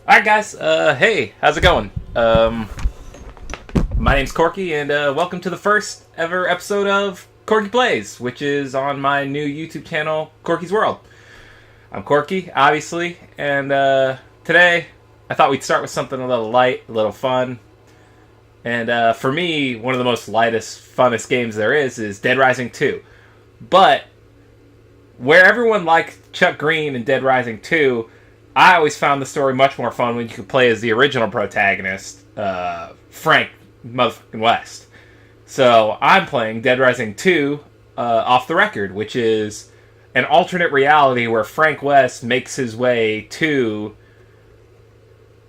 Alright guys, hey, how's it going? My name's Corky, and welcome to the first ever episode of Corky Plays, which is on my new YouTube channel, Corky's World. I'm Corky, obviously, and today I thought we'd start with something a little light, a little fun. And for me, one of the most lightest, funnest games there is Dead Rising 2. But where everyone liked Chuck Green in Dead Rising 2, I always found the story much more fun when you could play as the original protagonist, Frank motherfucking West. So I'm playing Dead Rising 2 Off The Record, which is an alternate reality where Frank West makes his way to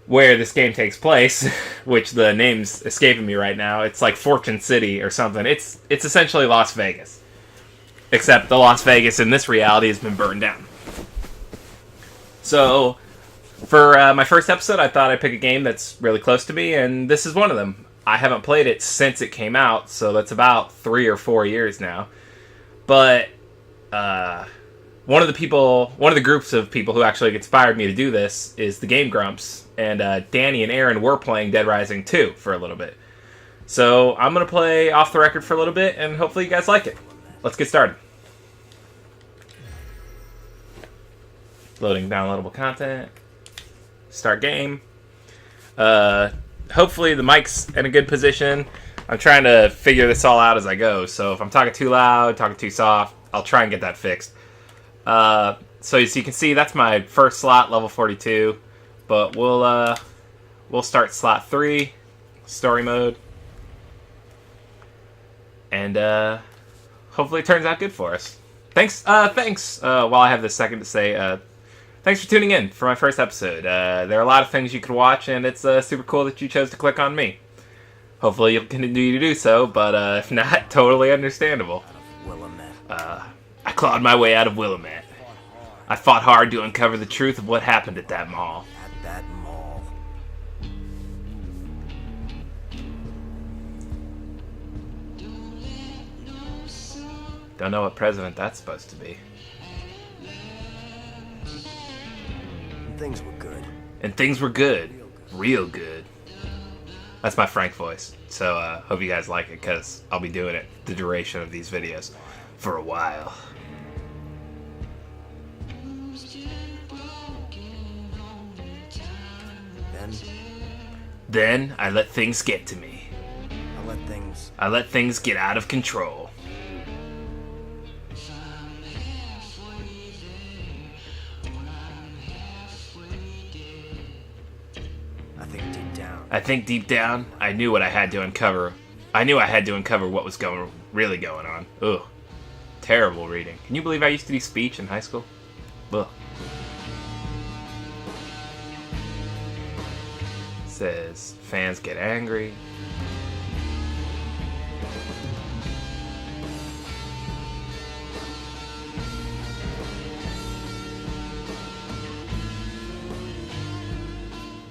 where this game takes place, which the name's escaping me right now. It's like Fortune City or something. It's essentially Las Vegas. Except the Las Vegas in this reality has been burned down. So, for my first episode, I thought I'd pick a game that's really close to me, and this is one of them. I haven't played it since it came out, so that's about 3 or 4 years now. But one of the groups of people who actually inspired me to do this is the Game Grumps, and Danny and Aaron were playing Dead Rising 2 for a little bit. So I'm going to play Off The Record for a little bit, and hopefully you guys like it. Let's get started. Loading downloadable content. Start game. Hopefully the mic's in a good position. I'm trying to figure this all out as I go, so if I'm talking too loud, talking too soft, I'll try and get that fixed. So as you can see, that's my first slot, level 42. But we'll start slot 3, story mode. And hopefully it turns out good for us. Thanks. While I have this second to say, thanks for tuning in for my first episode. There are a lot of things you could watch, and it's super cool that you chose to click on me. Hopefully you'll continue to do so, but if not, totally understandable. I clawed my way out of Willamette. I fought hard to uncover the truth of what happened at that mall. Don't know what president that's supposed to be. Things were good. And things were good. Real good. That's my Frank voice. So, hope you guys like it, because I'll be doing it the duration of these videos for a while. Then I let things get to me. I let things get out of control. I think deep down, I knew what I had to uncover. I knew I had to uncover what was really going on. Ugh. Terrible reading. Can you believe I used to do speech in high school? Ugh. Says, fans get angry.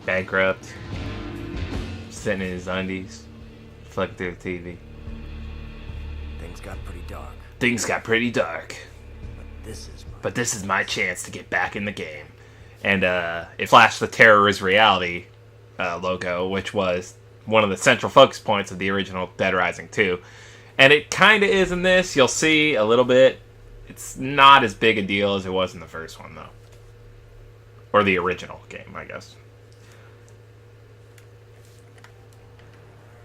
Bankrupt. Sitting in his undies, flicking through the TV. Things got pretty dark. Things got pretty dark. But this is my chance to get back in the game. And it flashed the Terror is Reality logo, which was one of the central focus points of the original Dead Rising 2. And it kind of is in this. You'll see a little bit. It's not as big a deal as it was in the first one, though. Or the original game, I guess.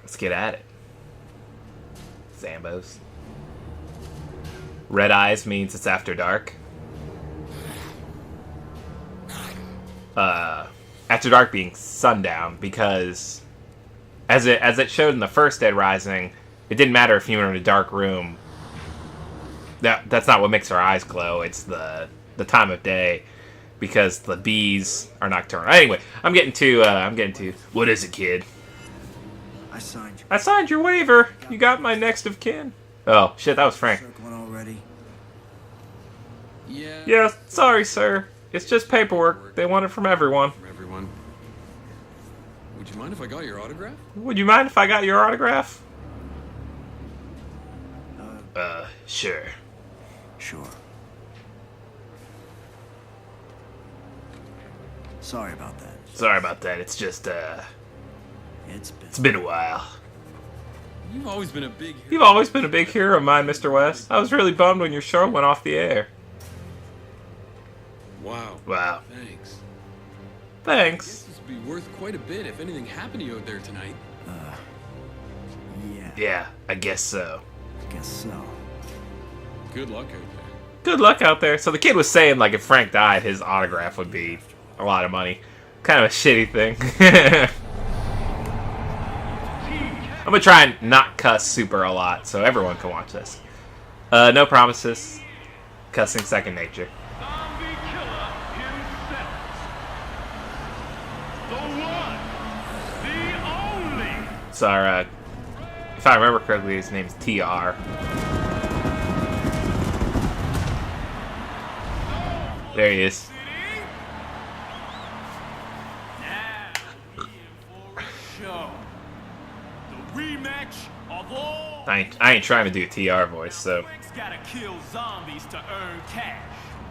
Let's get at it. Zambos. Red eyes means it's after dark. After dark being sundown, because as it showed in the first Dead Rising, it didn't matter if you were in a dark room. That's not what makes our eyes glow. It's the time of day, because the bees are nocturnal. Anyway, I'm getting to what is it, kid? I signed your waiver. You got my next of kin. Oh, shit, that was Frank. Circling already? Yeah, sorry, sir. It's just paperwork. They want it from everyone. Would you mind if I got your autograph? Would you mind if I got your autograph? Sure. Sorry about that. Sorry about that. It's just, It's it's been a while. You've always been a big hero. You've always been a big hero of mine, Mr. West. I was really bummed when your show went off the air. Wow. Wow. Thanks. Thanks. This would be worth quite a bit if anything happened to you out there tonight. Yeah. Yeah, I guess so. I guess so. Good luck out there. Good luck out there. So the kid was saying, like, if Frank died, his autograph would be a lot of money. Kind of a shitty thing. I'm gonna try and not cuss super a lot so everyone can watch this. No promises. Cussing second nature. Zombie killer himself. The one, the only. So, if I remember correctly, his name's TR. There he is. Now, for a show. The rematch of all. I ain't trying to do a TR voice, so Frank's gotta kill zombies to earn cash.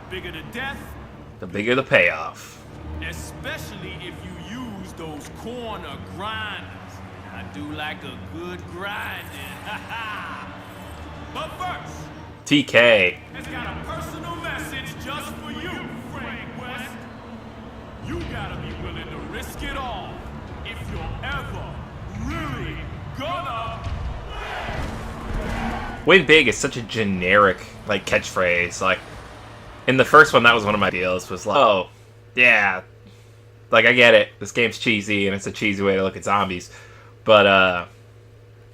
Bigger the death, the bigger the payoff. especially if you use those corner grinders. I do like a good grinding. But first, TK. it's got a personal message just for you, Frank West. You gotta be willing to risk it all if you're ever really gonna. Win big is such a generic, like, catchphrase. Like, in the first one, that was one of my deals, was like, oh, yeah, like, I get it. This game's cheesy, and it's a cheesy way to look at zombies. But,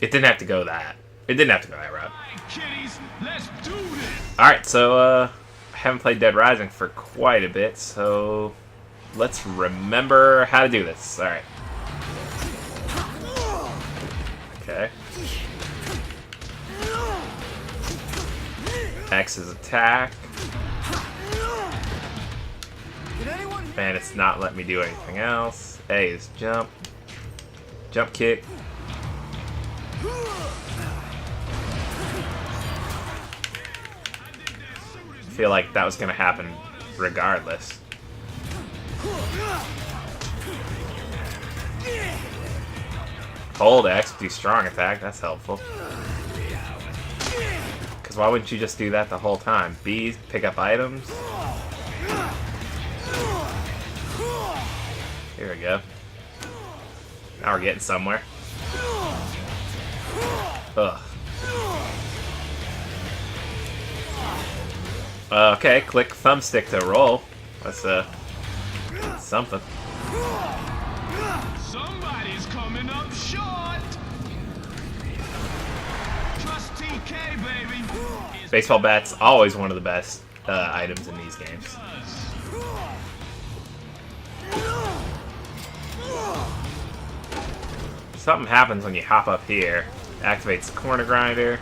it didn't have to go that. It didn't have to go that route. Alright, kiddies, let's do this. Alright, so, I haven't played Dead Rising for quite a bit, so let's remember how to do this. Alright. Okay. X is attack. Man, it's not letting me do anything else. A is jump. Jump kick. I feel like that was going to happen regardless. Hold X, do strong attack. That's helpful. Because why wouldn't you just do that the whole time? B, pick up items. Here we go. Now we're getting somewhere. Ugh. Okay, click thumbstick to roll. That's something. Somebody's coming up short. Trust TK, baby. Baseball bat's always one of the best items in these games. Something happens when you hop up here. Activates the corner grinder.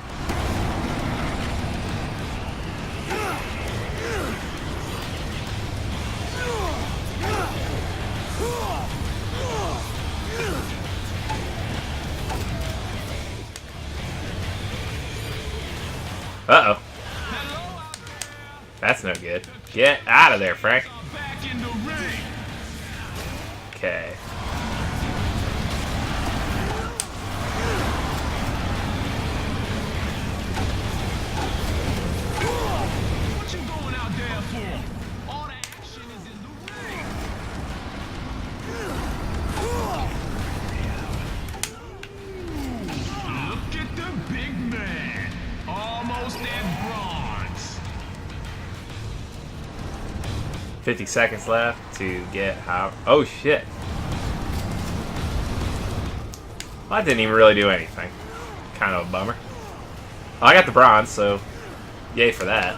Uh-oh. That's no good. Get out of there, Frank. Back in the ring. Okay. What you going out there for? All the action is in the ring. Look at the big man. Almost at bronze. 50 seconds left to get how... Oh, shit. Well, that didn't even really do anything. Kind of a bummer. Oh, I got the bronze, so yay for that.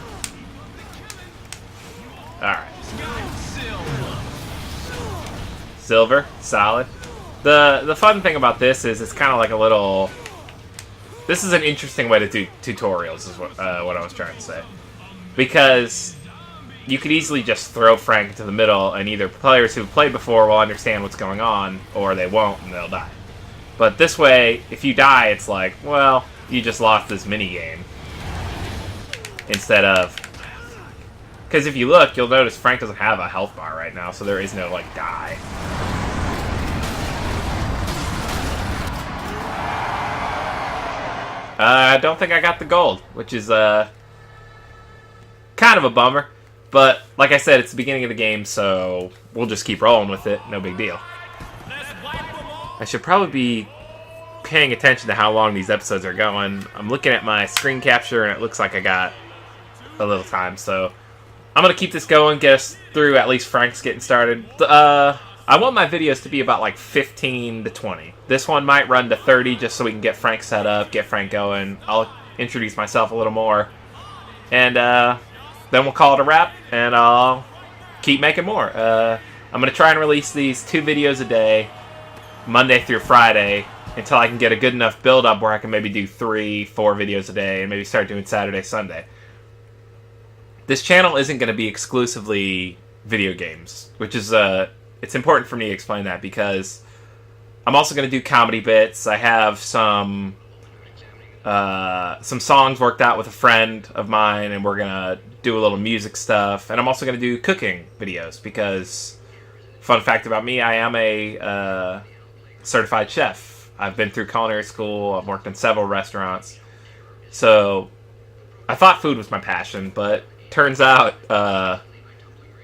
Alright. Silver, solid. The fun thing about this is it's kind of like a little... This is an interesting way to do tutorials, is what I was trying to say. Because you could easily just throw Frank into the middle, and either players who've played before will understand what's going on, or they won't, and they'll die. But this way, if you die, it's like, well, you just lost this minigame. Instead of... Because if you look, you'll notice Frank doesn't have a health bar right now, so there is no, like, die. I don't think I got the gold, which is kind of a bummer. But, like I said, it's the beginning of the game, so we'll just keep rolling with it. No big deal. I should probably be paying attention to how long these episodes are going. I'm looking at my screen capture, and it looks like I got a little time, so I'm going to keep this going, get us through at least Frank's getting started. I want my videos to be about like 15 to 20. This one might run to 30 just so we can get Frank set up, get Frank going. I'll introduce myself a little more. And then we'll call it a wrap, and I'll keep making more. I'm going to try and release these 2 videos a day, Monday through Friday, until I can get a good enough build-up where I can maybe do 3, 4 videos a day, and maybe start doing Saturday, Sunday. This channel isn't going to be exclusively video games, which is, it's important for me to explain that because I'm also going to do comedy bits. I have some songs worked out with a friend of mine, and we're going to do a little music stuff. And I'm also going to do cooking videos because, fun fact about me, I am a certified chef. I've been through culinary school. I've worked in several restaurants. So I thought food was my passion, but turns out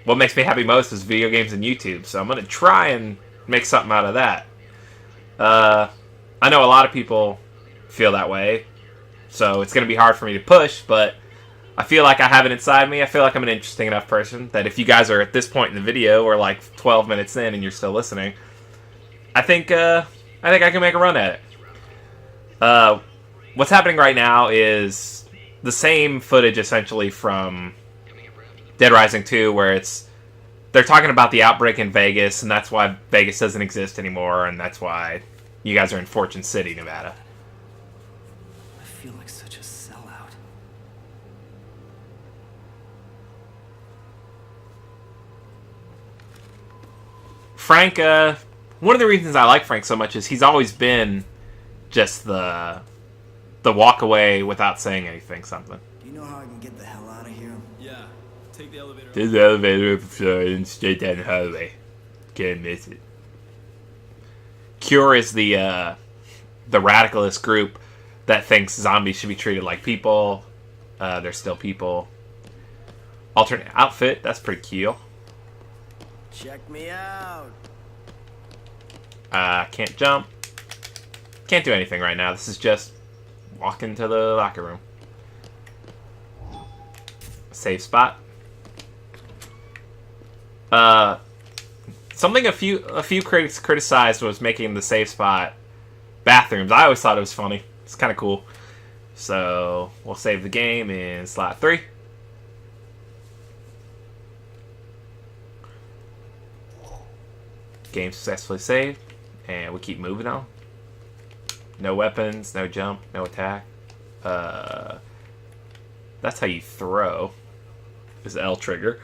what makes me happy most is video games and YouTube. So I'm going to try and make something out of that. I know a lot of people feel that way, so it's going to be hard for me to push, but I feel like I have it inside me. I feel like I'm an interesting enough person that if you guys are at this point in the video or like 12 minutes in and you're still listening, I think I can make a run at it. What's happening right now is the same footage essentially from Dead Rising 2, where they're talking about the outbreak in Vegas, and that's why Vegas doesn't exist anymore, and that's why you guys are in Fortune City, Nevada. I feel like such a sellout. Frank, one of the reasons I like Frank so much is he's always been just the walk away without saying anything something. Do you know how I can get the hell out of here? Yeah. Take the elevator. Take the elevator and straight down the hallway. Can't miss it. Cure is the radicalist group that thinks zombies should be treated like people. They're still people. Alternate outfit, that's pretty cool. Check me out. Can't jump. Can't do anything right now. This is just walking to the locker room. Save spot. Something a few critics criticized was making the save spot bathrooms. I always thought it was funny. It's kind of cool. So we'll save the game in slot 3. Game successfully saved, and we keep moving on. No weapons, no jump, no attack. That's how you throw. Is L trigger.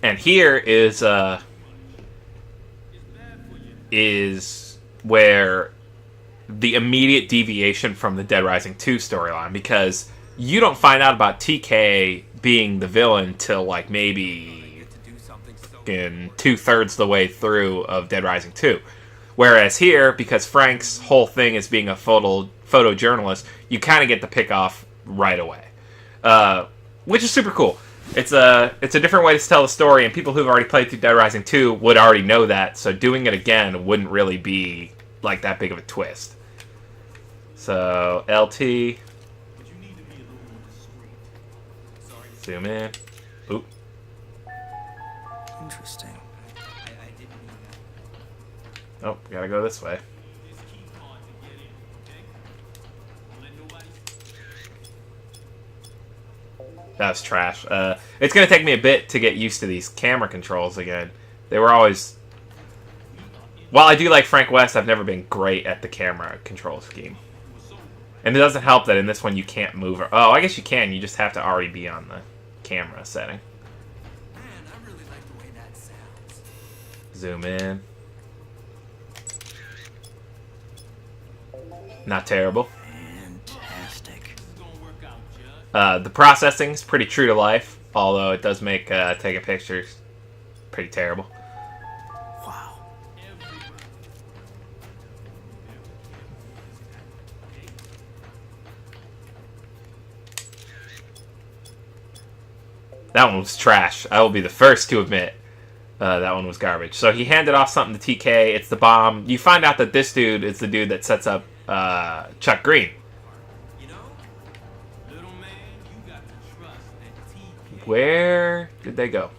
And here is where the immediate deviation from the Dead Rising 2 storyline, because you don't find out about TK being the villain till like maybe in 2/3 the way through of Dead Rising 2. Whereas here, because Frank's whole thing is being a photojournalist, you kind of get the pick off right away, which is super cool. It's a different way to tell the story, and people who've already played through Dead Rising 2 would already know that, so doing it again wouldn't really be like that big of a twist. So LT. Zoom in. Oop. Interesting. Oh, gotta go this way. That's trash. It's gonna take me a bit to get used to these camera controls again. They were always... While I do like Frank West, I've never been great at the camera control scheme. And it doesn't help that in this one you can't move. Oh, I guess you can. You just have to already be on the camera setting. Man, I really like the way that sounds. Zoom in. Not terrible. Fantastic. The processing's pretty true to life, although it does make taking pictures pretty terrible. Wow. That one was trash. I will be the first to admit that one was garbage. So he handed off something to TK. It's the bomb. You find out that this dude is the dude that sets up Chuck Green. You know, little man, you got to trust that TK. Where did they go?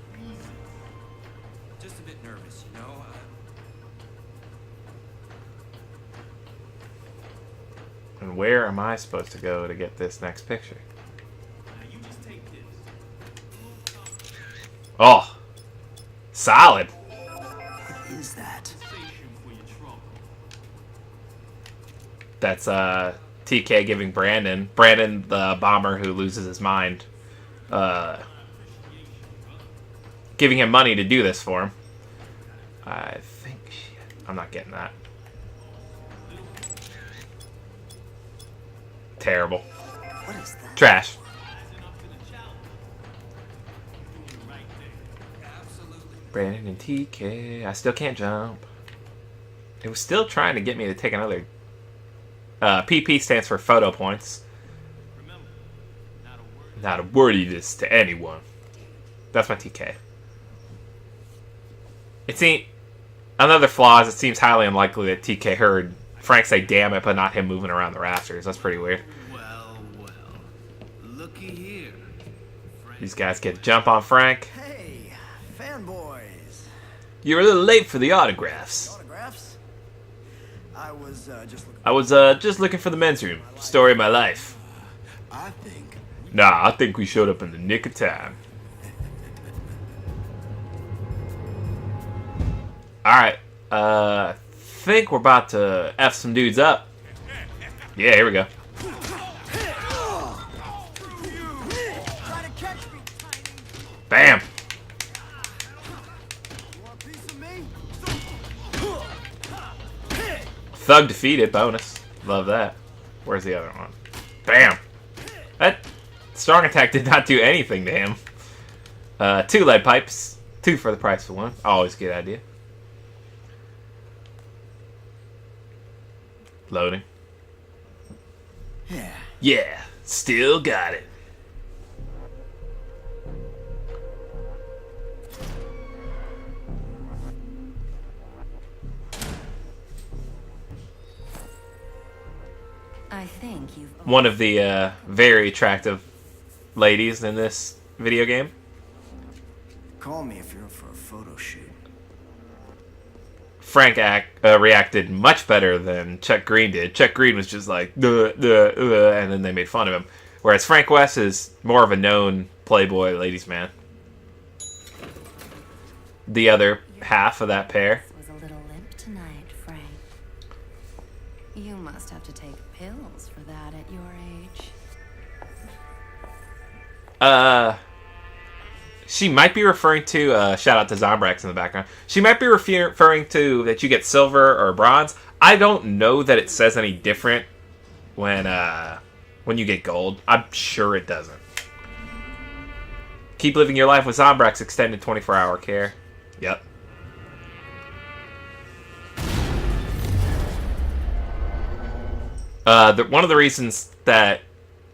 Just a bit nervous, you know. And where am I supposed to go to get this next picture? Now you just take this. Oh, solid. What is that? Station for your trouble. That's TK giving Brandon the bomber who loses his mind, giving him money to do this for him. I think I'm not getting that. Terrible. What is that? Trash. Absolutely. Brandon and TK. I still can't jump. It was still trying to get me to take another. PP stands for photo points. Remember, not a word. Not a word of this to anyone. That's my TK. Another flaw is it seems highly unlikely that TK heard Frank say "damn it," but not him moving around the rafters. That's pretty weird. Well, looky here. These guys get a jump on Frank. Hey, fanboys. You're a little late for the autographs. Autographs? I was just looking. I was just looking for the men's room. Story of my life. I think. Nah, I think we showed up in the nick of time. Alright, think we're about to F some dudes up. Yeah, here we go. Try to catch me, tiny. Bam! You want a piece of me? Thug defeated, bonus. Love that. Where's the other one? Bam! That strong attack did not do anything to him. 2 lead pipes. 2 for the price of 1. Always a good idea. Loading. Yeah. Yeah, still got it. I think you've One of the very attractive ladies in this video game. Call me if you're up for a photo shoot. Frank reacted much better than Chuck Green did. Chuck Green was just like, duh, and then they made fun of him. Whereas Frank West is more of a known playboy ladies' man. The other half of that pair. was a little limp tonight, Frank. You must have to take pills for that at your age. She might be referring to, shout out to Zombrex in the background. She might be referring to that you get silver or bronze. I don't know that it says any different when you get gold. I'm sure it doesn't. Keep living your life with Zombrex extended 24-hour care. Yep. One of the reasons that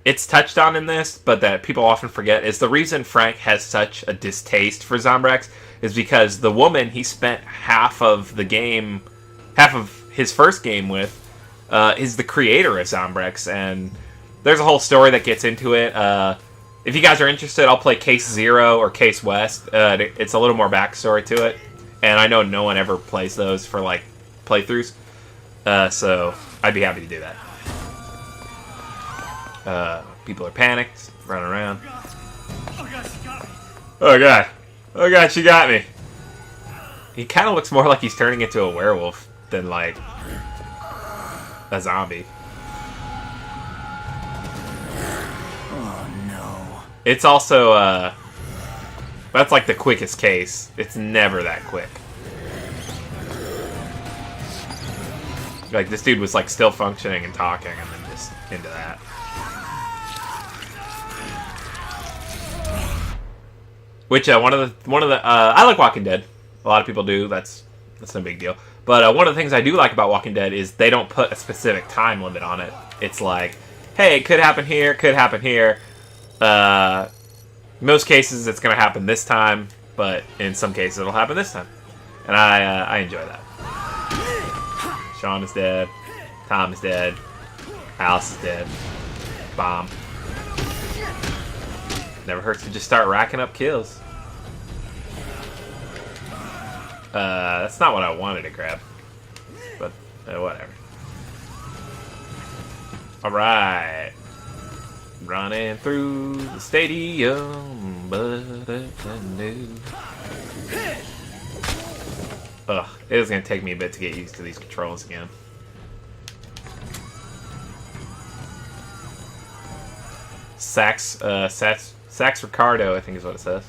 it's touched on in this, but that people often forget, is the reason Frank has such a distaste for Zombrex is because the woman he spent half of his first game with, is the creator of Zombrex, and there's a whole story that gets into it. If you guys are interested, I'll play Case Zero or Case West. It's a little more backstory to it, and I know no one ever plays those for like playthroughs, so I'd be happy to do that. People are panicked, running around. Oh god. Oh god, she got me. He kind of looks more like he's turning into a werewolf than like a zombie. Oh no. It's also That's like the quickest case. It's never that quick. Like, this dude was like still functioning and talking, and then just into that. Which one of the I like Walking Dead. A lot of people do. That's no big deal. But one of the things I do like about Walking Dead is they don't put a specific time limit on it. It's like, hey, it could happen here, could happen here. Most cases it's going to happen this time, but in some cases it'll happen this time. And I enjoy that. Sean is dead. Tom is dead. Alice is dead. Bomb. Never hurts to just start racking up kills. That's not what I wanted to grab. But, whatever. Alright. Running through the stadium, but new. Ugh, it is going to take me a bit to get used to these controls again. Sax Ricardo, I think is what it says.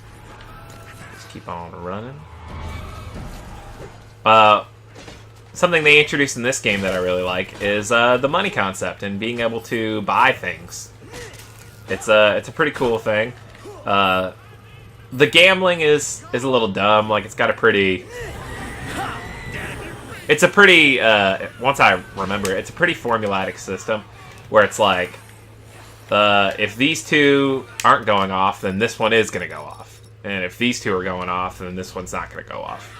Just keep on running. Something they introduced in this game that I really like is the money concept and being able to buy things. It's a pretty cool thing. The gambling is a little dumb. Like, it's got a pretty... It's a pretty, once I remember, it's a pretty formulaic system where it's like, if these two aren't going off, then this one is going to go off. And if these two are going off, then this one's not going to go off.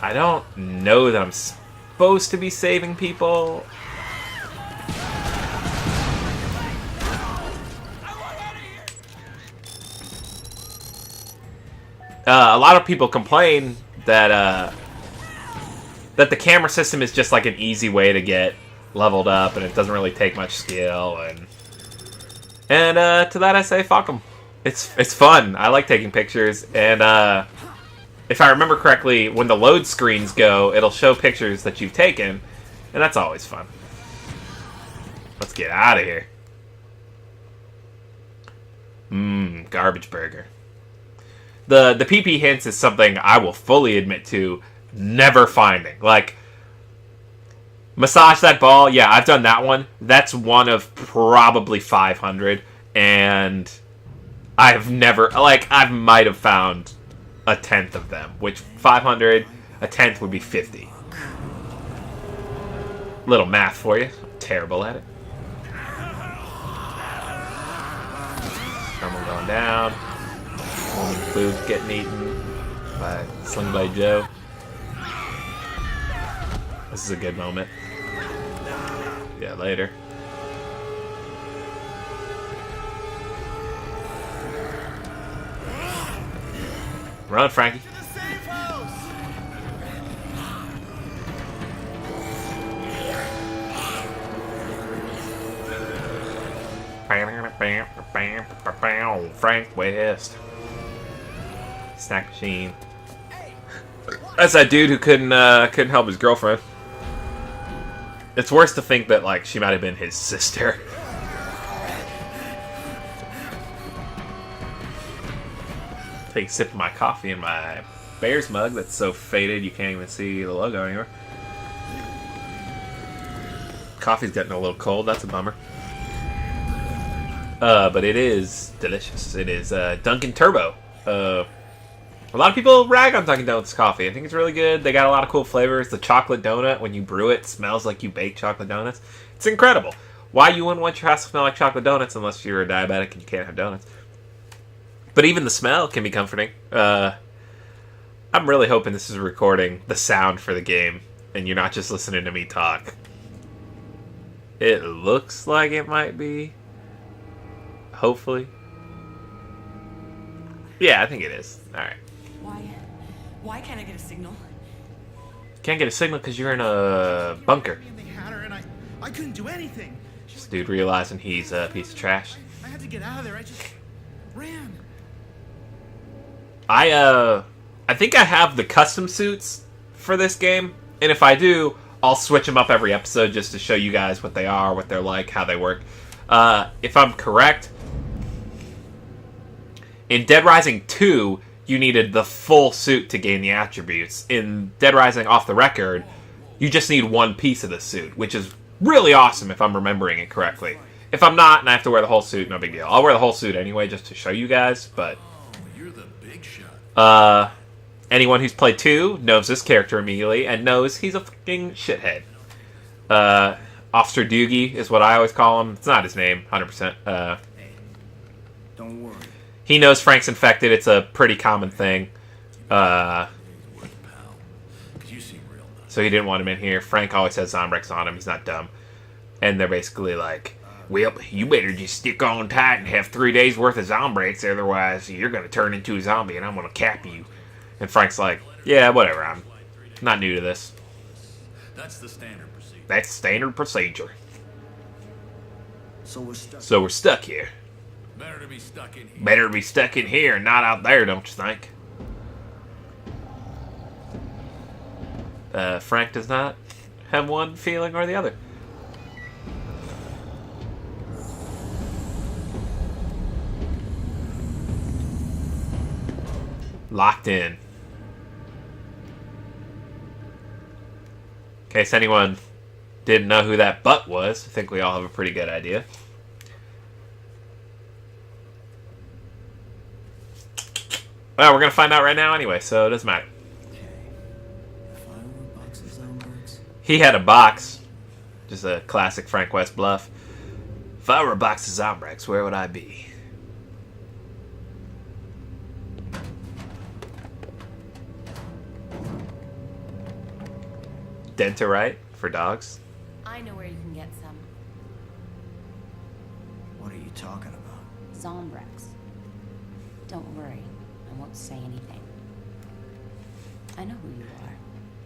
I don't know that I'm supposed to be saving people. A lot of people complain that that the camera system is just like an easy way to get leveled up, and it doesn't really take much skill. And to that I say, fuck them. It's fun. I like taking pictures, and if I remember correctly, when the load screens go, it'll show pictures that you've taken, and that's always fun. Let's get out of here. Garbage burger. The PP hints is something I will fully admit to never finding. Like, massage that ball, yeah, I've done that one. That's one of probably 500, and I've never, like, I might have found a tenth of them, which 500, a tenth would be 50. Little math for you. I'm terrible at it. Thermal going down. Food getting eaten by Sling Blade Joe. This is a good moment. Yeah, later. Run, Frankie. Frank West. Snack machine. That's that dude who couldn't help his girlfriend. It's worse to think that, like, she might have been his sister. Take a sip of my coffee in my Bears mug that's so faded you can't even see the logo anymore. Coffee's getting a little cold. That's a bummer. But it is delicious. It is Dunkin' Turbo. A lot of people rag on Dunkin' Donuts coffee. I think it's really good. They got a lot of cool flavors. The chocolate donut, when you brew it, smells like you bake chocolate donuts. It's incredible. Why you wouldn't want your house to smell like chocolate donuts unless you're a diabetic and you can't have donuts. But even the smell can be comforting. I'm really hoping this is recording the sound for the game and you're not just listening to me talk. It looks like it might be. Hopefully. Yeah, I think it is. Alright. Why can't I get a signal? Can't get a signal because you're in a bunker. I couldn't do anything. This dude realizing he's a piece of trash. I had to get out of there. I just ran. I think I have the custom suits for this game, and if I do, I'll switch them up every episode just to show you guys what they are, what they're like, how they work. If I'm correct, In Dead Rising 2, you needed the full suit to gain the attributes. In Dead Rising Off the Record, you just need one piece of the suit, which is really awesome if I'm remembering it correctly. If I'm not and I have to wear the whole suit, no big deal. I'll wear the whole suit anyway just to show you guys, but... You're the big shot. Anyone who's played 2 knows this character immediately and knows he's a fucking shithead. Officer Doogie is what I always call him. It's not his name, 100%. Hey, don't worry. He knows Frank's infected. It's a pretty common thing. Pal. You seem real nice. So he didn't want him in here. Frank always has Zombrex on him. He's not dumb. And they're basically like, well, you better just stick on tight and have 3 days worth of Zombrex. Otherwise, you're going to turn into a zombie and I'm going to cap you. And Frank's like, yeah, whatever. I'm not new to this. That's the standard procedure. That's standard procedure. So we're stuck. So we're stuck here. Better to be stuck in here. Better be stuck in here and not out there, don't you think? Frank does not have one feeling or the other. Locked in. In case anyone didn't know who that butt was, I think we all have a pretty good idea. Well, we're going to find out right now anyway, so it doesn't matter. Okay. If I were a box of Zombrex, He had a box. Just a classic Frank West bluff. If I were a box of Zombrex, where would I be? Dentarite for dogs. I know where you can get some. what are you talking about? Zombrex. Don't worry, I won't say anything. I know who you are,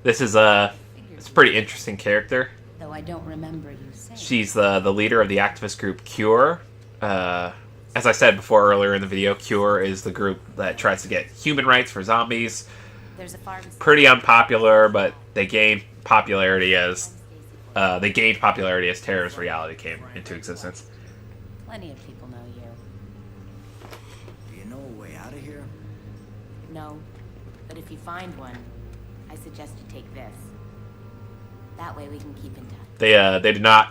This is it's a pretty interesting character. though I don't remember you saying. She's the leader of the activist group Cure. As I said before earlier in the video, Cure is the group that tries to get human rights for zombies. There's a pharmacy. Pretty unpopular, but they gained popularity as terrorist reality came into existence. Plenty of people know you. Do you know a way out of here? No, but if you find one, I suggest you take this. That way we can keep in touch. They did not.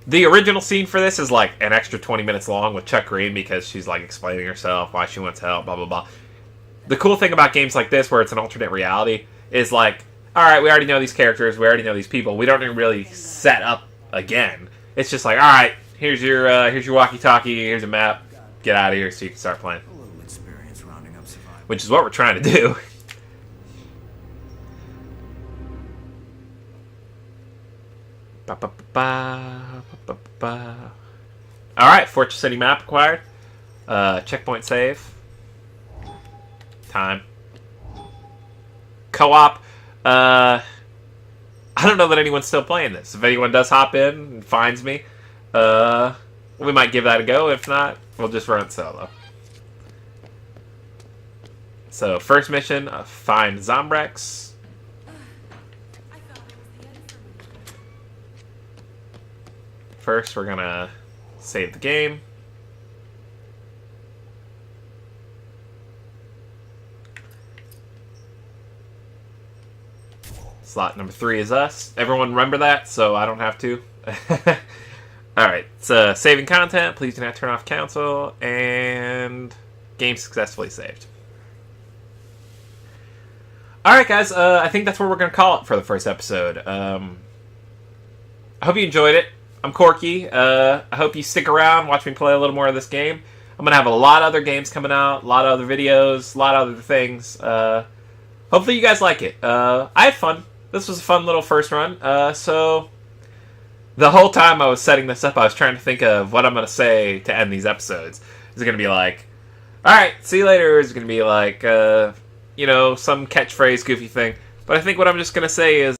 The original scene for this is like an extra 20 minutes long with Chuck Green because she's like explaining herself, why she wants help, blah blah blah. The cool thing about games like this, where it's an alternate reality, is like, all right, we already know these characters, we already know these people. We don't even really set up again. It's just like, all right, here's your walkie-talkie, here's a map, get out of here so you can start playing. A little experience rounding up survivors. Which is what we're trying to do. Alright, Fortress City map acquired. Checkpoint save. Time. Co-op. I don't know that anyone's still playing this. If anyone does hop in and finds me, we might give that a go. If not, we'll just run it solo. So, first mission, find Zombrex. First, we're gonna save the game. Slot number 3 is us. Everyone remember that, so I don't have to. Alright, so saving content. Please do not turn off console. And game successfully saved. Alright, guys. I think that's what we're going to call it for the first episode. I hope you enjoyed it. I'm Corky. I hope you stick around, watch me play a little more of this game. I'm going to have a lot of other games coming out, a lot of other videos, a lot of other things. Hopefully you guys like it. I had fun. This was a fun little first run. So the whole time I was setting this up, I was trying to think of what I'm going to say to end these episodes. Is it going to be like, alright, see you later? Is it going to be like, some catchphrase, goofy thing? But I think what I'm just going to say is,